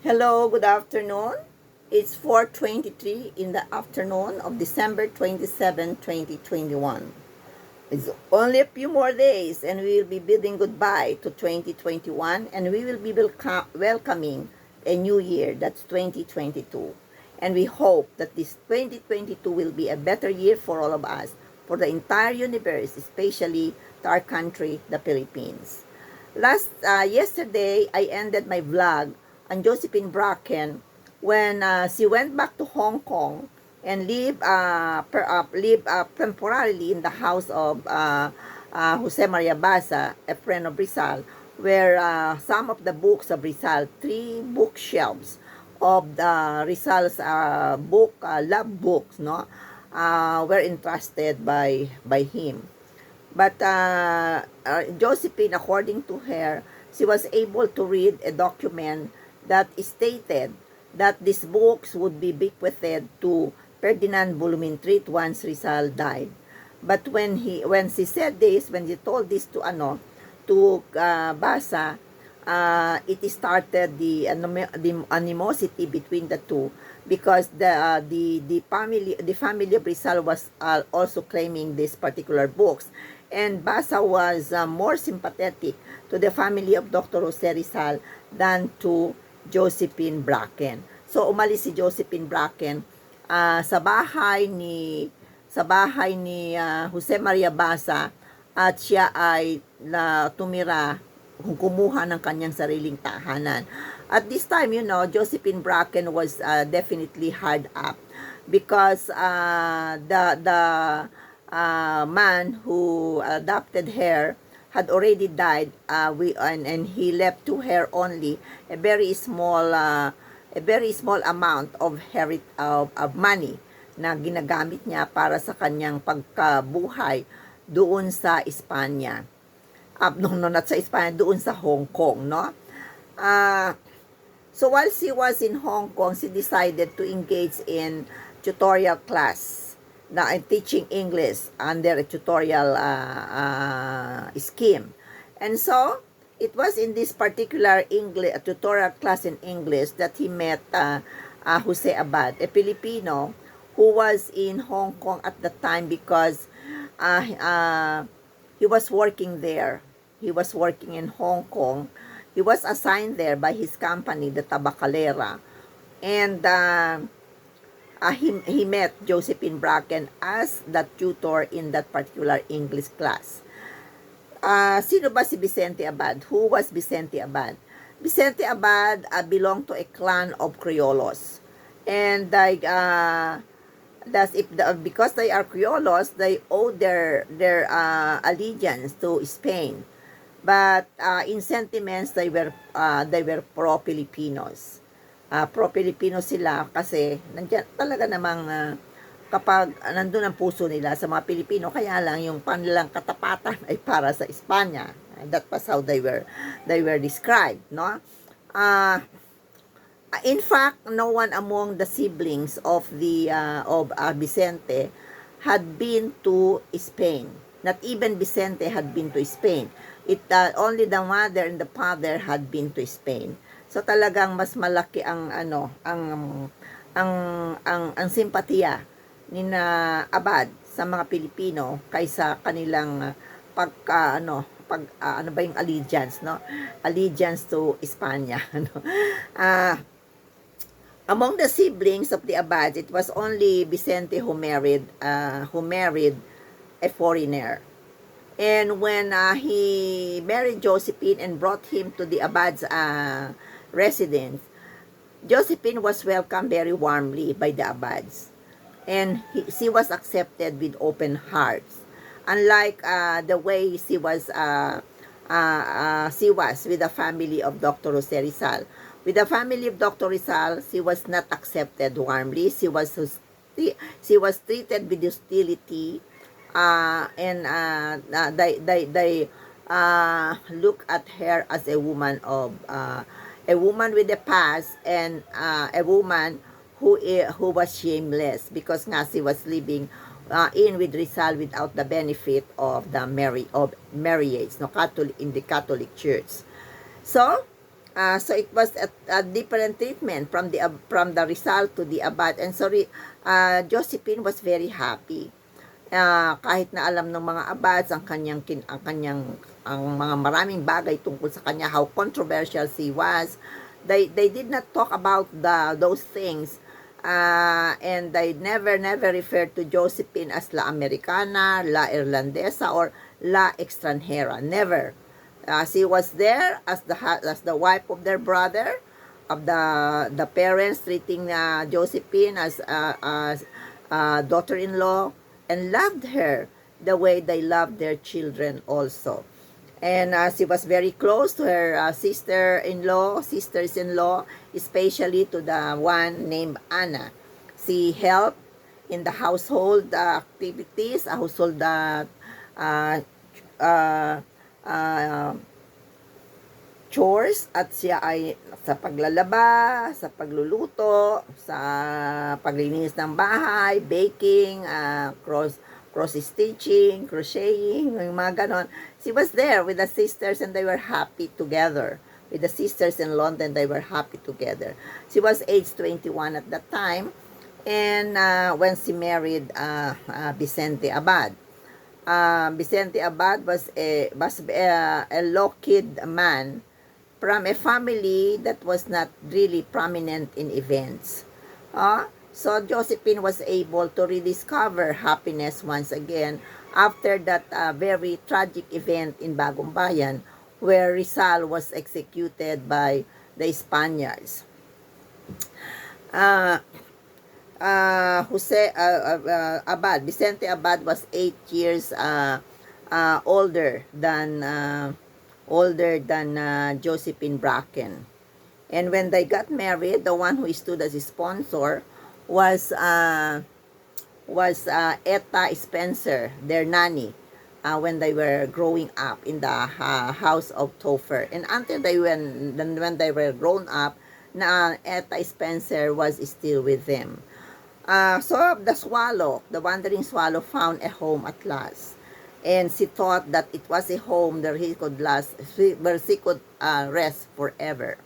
Hello, good afternoon. It's 4:23 in the afternoon of December 27, 2021. It's only a few more days and we will be bidding goodbye to 2021 and we will be welcoming a new year, that's 2022. And we hope that this 2022 will be a better year for all of us, for the entire universe, especially to our country, the Philippines. Yesterday, I ended my vlog on Josephine Bracken when she went back to Hong Kong and live temporarily in the house of Jose Maria Basa, a friend of Rizal, where some of the books of Rizal, 3 bookshelves of the Rizal's love books, no, were entrusted by him. But Josephine, according to her, she was able to read a document that stated that these books would be bequeathed to Ferdinand Bulumentrit once Rizal died. But when she said this, when she told this to Basa, it started the animosity between the two, because the family of Rizal was also claiming these particular books, and Basa was more sympathetic to the family of Dr. Jose Rizal than to Josephine Bracken. So umalis si Josephine Bracken sa bahay ni Jose Maria Basa, at siya ay tumira, kumuha ng kanyang sariling tahanan. At this time, Josephine Bracken was definitely hard up because the man who adopted her had already died, and he left to her only a very small amount of money na ginagamit niya para sa kanyang pagkabuhay doon sa Espanya. Not sa Espanya, doon sa Hong Kong, no? So while she was in Hong Kong, she decided to engage in tutorial class na teaching English under a tutorial scheme. And so, it was in this particular tutorial class in English that he met Jose Abad, a Filipino who was in Hong Kong at the time because he was working there. He was working in Hong Kong. He was assigned there by his company, the Tabacalera. And he met Josephine Bracken as the tutor in that particular English class. Sino ba si Vicente Abad? Who was Vicente Abad? Vicente Abad belonged to a clan of Criollos. And because they are Criollos, they owe their allegiance to Spain. But in sentiments, they were pro-Filipinos. Pro-Filipino sila kasi nandiyan talaga namang kapag nandun ang puso nila sa mga Pilipino, kaya lang yung panilang katapatan ay para sa Espanya. That was how they were described, no? In fact, no one among the siblings of Vicente had been to Spain. Not even Vicente had been to Spain. Only the mother and the father had been to Spain. So talagang mas malaki ang simpatiya ni na Abad sa mga Pilipino kaysa kanilang yung allegiance, no? Allegiance to Espanya, no? Among the siblings of the Abads, it was only Vicente who married a foreigner. And when he married Josephine and brought him to the Abad's residence, Josephine was welcomed very warmly by the Abads. And she was accepted with open hearts. Unlike the way she was with the family of Dr. Jose Rizal. With the family of Dr. Rizal, she was not accepted warmly. She was treated with hostility, and they look at her as a woman with a past, and a woman who was shameless because nga she was living in with Rizal without the benefit of the marriage, no, in the Catholic Church. So So it was a different treatment from the Rizal to the Abad. And sorry, Josephine was very happy. Kahit na alam ng mga abads ang mga maraming bagay tungkol sa kanya, how controversial she was, they did not talk about those things. And they never referred to Josephine as La Americana, La Irlandesa, or La Extranjera. Never. She was there as the wife of their brother, of the parents treating Josephine as daughter-in-law, and loved her the way they loved their children also. And she was very close to her sisters-in-law, especially to the one named Anna. She helped in the household activities, household uh, uh, chores, at siya ay sa paglalaba, sa pagluluto, sa paglilinis ng bahay, baking, cross-stitching, crocheting, yung mga ganon. She was there with the sisters and they were happy together. With the sisters in London, they were happy together. She was age 21 at that time, and when she married Vicente Abad. Vicente Abad was a low-kid man from a family that was not really prominent in events. So Josephine was able to rediscover happiness once again after that very tragic event in Bagong Bayan where Rizal was executed by the Spaniards. Vicente Abad was 8 years older than Josephine Bracken. And when they got married, the one who stood as a sponsor was Etta Spencer, their nanny, when they were growing up in the house of Topher. And until when they were grown up, Etta Spencer was still with them. So the wandering swallow, found a home at last. And she thought that it was a home where she could rest forever.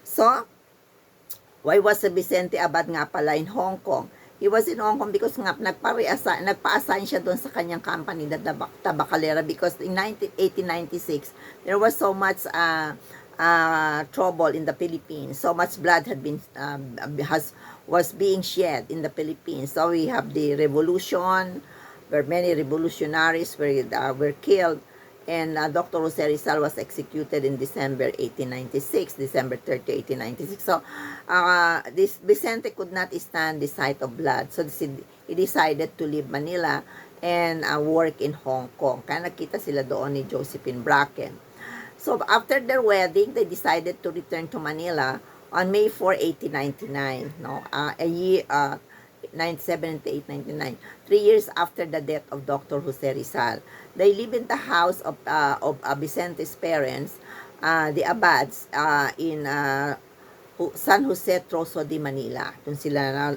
So, why was Vicente Abad nga pala in Hong Kong? He was in Hong Kong because nga nagpa-assign siya doon sa kanyang company, the Tabacalera, because in 1896, there was so much trouble in the Philippines. So much blood was being shed in the Philippines. So we have the revolution, where many revolutionaries were killed, and Dr. Jose Rizal was executed in December 1896, December 30, 1896. So this Vicente could not stand the sight of blood. So he decided to leave Manila and work in Hong Kong. Kaya nakita sila doon ni Josephine Bracken. So after their wedding, they decided to return to Manila on May 4, 1899. A year 1978, 99, 3 years after the death of Dr. Jose Rizal. They live in the house of Vicente's parents, the Abads, in San Jose, Trozo de Manila. Doon sila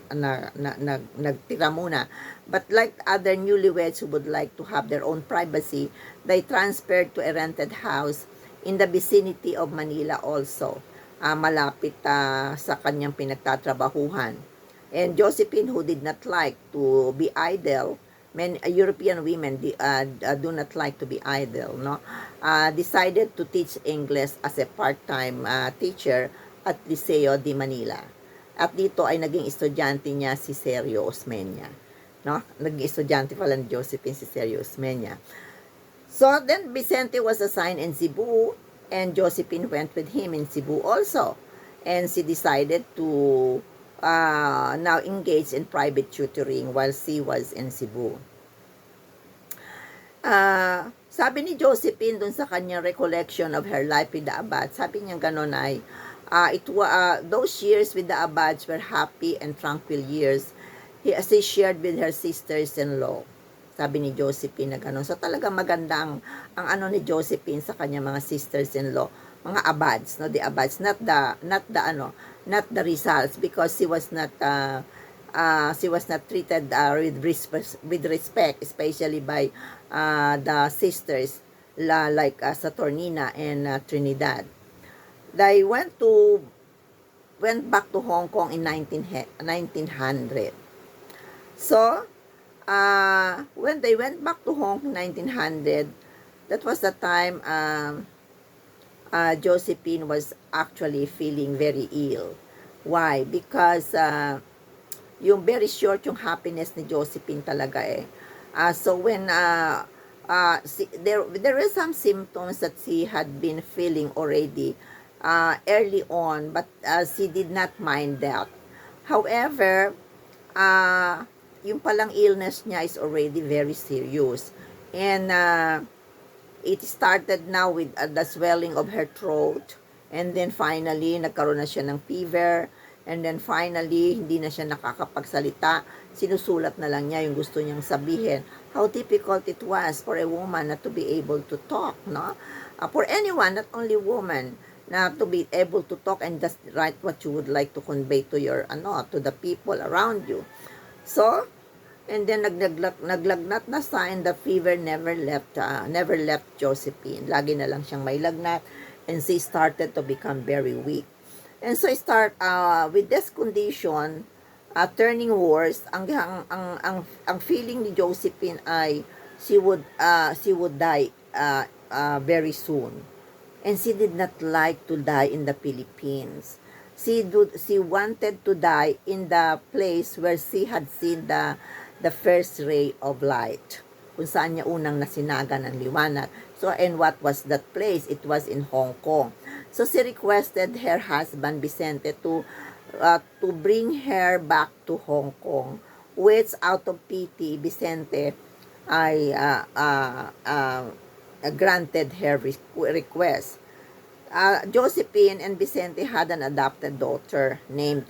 nagtira muna. But like other newlyweds who would like to have their own privacy, they transferred to a rented house in the vicinity of Manila also, malapit sa kanyang pinagtatrabahuhan. And Josephine, who did not like to be idle, many European women do not like to be idle, decided to teach English as a part-time teacher at Liceo de Manila. At dito ay naging estudyante niya si Sergio Osmeña. Naging estudyante pala ni Josephine si Sergio Osmeña. So then Vicente was assigned in Cebu, and Josephine went with him in Cebu also. And she decided to now engage in private tutoring while she was in Cebu. Sabi ni Josephine dun sa kanyang recollection of her life with the Abads, sabi niya ganon ay, those years with the Abads were happy and tranquil years she shared with her sisters-in-law. Sabi ni Josephine na ganon. So talaga maganda ang ano ni Josephine sa kanyang mga sisters-in-law, mga Abads, the Abads, not the Rizals, because she was not treated with respect, especially by the sisters like Saturnina and Trinidad. They went back to Hong Kong in 1900. So, when they went back to Hong Kong 1900, that was the time Josephine was actually feeling very ill. Why? Because yung very short yung happiness ni Josephine talaga eh. So when there were some symptoms that she had been feeling already early on, but she did not mind that. However, yung palang illness niya is already very serious. And it started now with the swelling of her throat. And then finally, nagkaroon na siya ng fever. And then finally, hindi na siya nakakapagsalita. Sinusulat na lang niya yung gusto niyang sabihin. How difficult it was for a woman not to be able to talk, no? For anyone, not only woman, na to be able to talk and just write what you would like to convey to your, to the people around you. So, and then naglagnat na sa, and the fever never left Josephine. Lagi na lang siyang may lagnat, and she started to become very weak. And so with this condition turning worse, ang feeling ni Josephine ay she would die very soon. And she did not like to die in the Philippines. She wanted to die in the place where she had seen the first ray of light, kung saan niya unang nasinaga ng liwanag. So, and what was that place? It was in Hong Kong. So, she requested her husband, Vicente, to bring her back to Hong Kong, which out of pity, Vicente ay granted her request. Josephine and Vicente had an adopted daughter named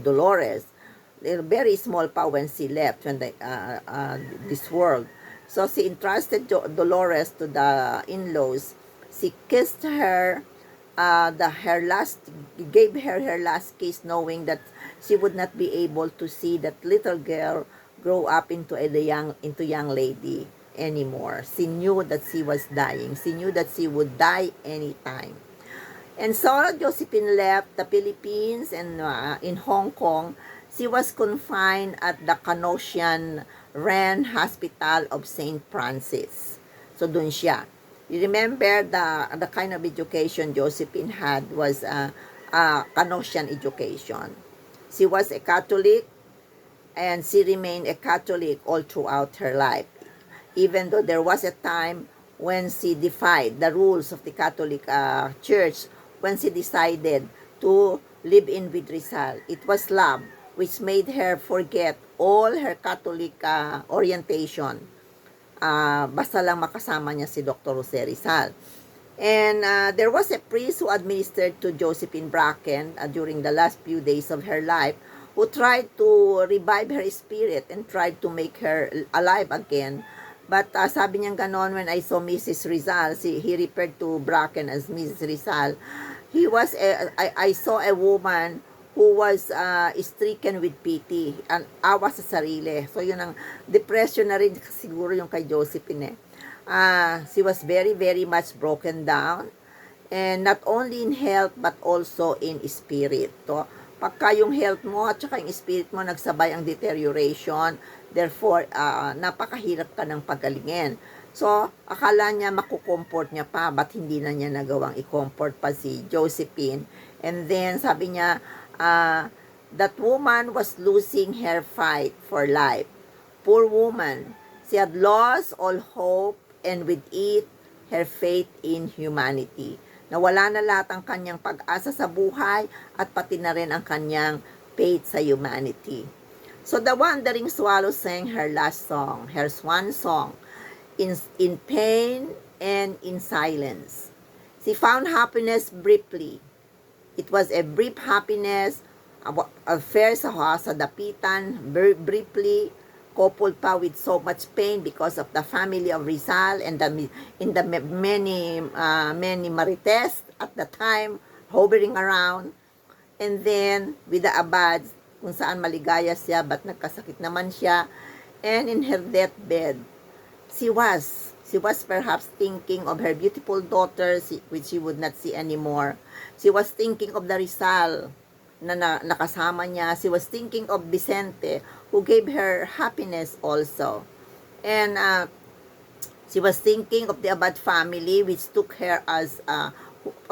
Dolores. They're very small pa when she left this world. So she entrusted Dolores to the in-laws. She kissed her, gave her her last kiss, knowing that she would not be able to see that little girl grow up into young lady anymore. She knew that she was dying. She knew that she would die anytime. And so Josephine left the Philippines, and in Hong Kong, she was confined at the Canossian Ren Hospital of St. Francis. So doon siya. You remember the kind of education Josephine had was Canossian education. She was a Catholic, and she remained a Catholic all throughout her life. Even though there was a time when she defied the rules of the Catholic Church, when she decided to live in with Rizal. It was love which made her forget all her Catholic orientation. Basta lang makasama niya si Dr. Jose Rizal. And there was a priest who administered to Josephine Bracken during the last few days of her life, who tried to revive her spirit and tried to make her alive again. But sabi niya ganon, when I saw Mrs. Rizal, he referred to Bracken as Mrs. Rizal. I saw a woman who was stricken with pity, and awa sa sarili. So yun ang depression na rin siguro yung kay Josephine eh. She was very, very much broken down, and not only in health but also in spirit. So, pagka yung health mo at saka yung spirit mo nagsabay ang deterioration, therefore, napakahirap ka ng pagalingin. So, akala niya makukomfort niya pa, but hindi na niya nagawang i-comfort pa si Josephine. And then, sabi niya, that woman was losing her fight for life. Poor woman. She had lost all hope, and with it, her faith in humanity. Nawala na lahat ang kanyang pag-asa sa buhay at pati na rin ang kanyang faith sa humanity. So the wandering swallow sang her last song, her swan song, in pain and in silence. She found happiness briefly. It was a brief happiness, a fair sa dapitan, briefly, coupled pa with so much pain because of the family of Rizal and the many marites at the time hovering around, and then with the abads kung saan maligaya siya but nagkasakit naman siya, and in her deathbed she was She was perhaps thinking of her beautiful daughter, which she would not see anymore. She was thinking of the Rizal na nakasama niya. She was thinking of Vicente, who gave her happiness also. And she was thinking of the Abad family, which took her as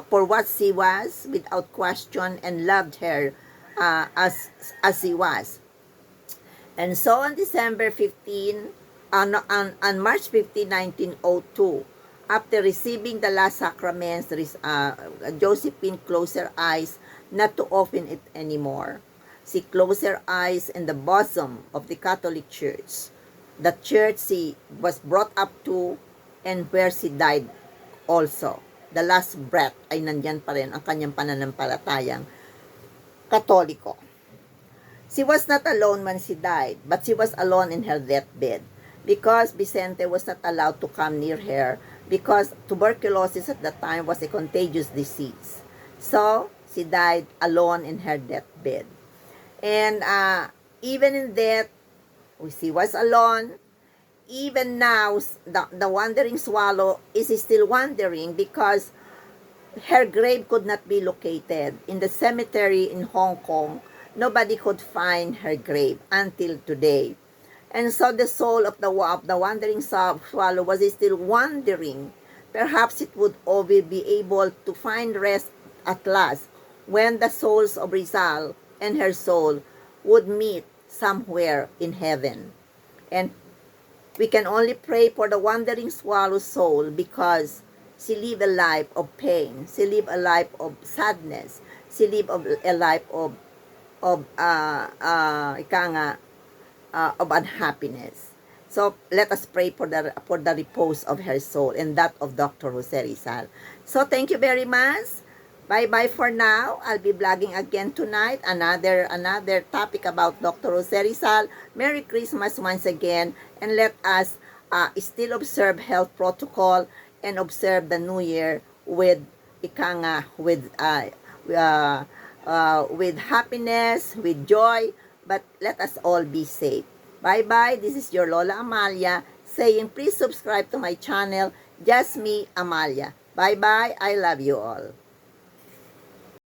for what she was without question and loved her as she was. And so on December 15, on March 15, 1902, after receiving the last sacraments, Josephine closed her eyes not to open it anymore. She closed her eyes in the bosom of the Catholic Church, the church she was brought up to and where she died also. The last breath ay nandyan pa rin ang kanyang pananampalatayang Katoliko. She was not alone when she died, but she was alone in her deathbed because Vicente was not allowed to come near her because tuberculosis at that time was a contagious disease. So, she died alone in her deathbed. And even in death, she was alone. Even now, the wandering swallow is still wandering because her grave could not be located. In the cemetery in Hong Kong, nobody could find her grave until today. And so the soul of the wandering swallow was still wandering. Perhaps it would always be able to find rest at last when the souls of Rizal and her soul would meet somewhere in heaven. And we can only pray for the wandering swallow's soul because she lived a life of pain. She lived a life of sadness. She lived a life of unhappiness. So let us pray for the repose of her soul and that of Dr. Jose Rizal. So thank you very much. Bye-bye for now. I'll be vlogging again tonight. Another topic about Dr. Jose Rizal. Merry Christmas once again. And let us still observe health protocol and observe the New Year with with happiness, with joy. But let us all be safe. Bye-bye. This is your Lola Amalia saying please subscribe to my channel. Just me, Amalia. Bye-bye. I love you all.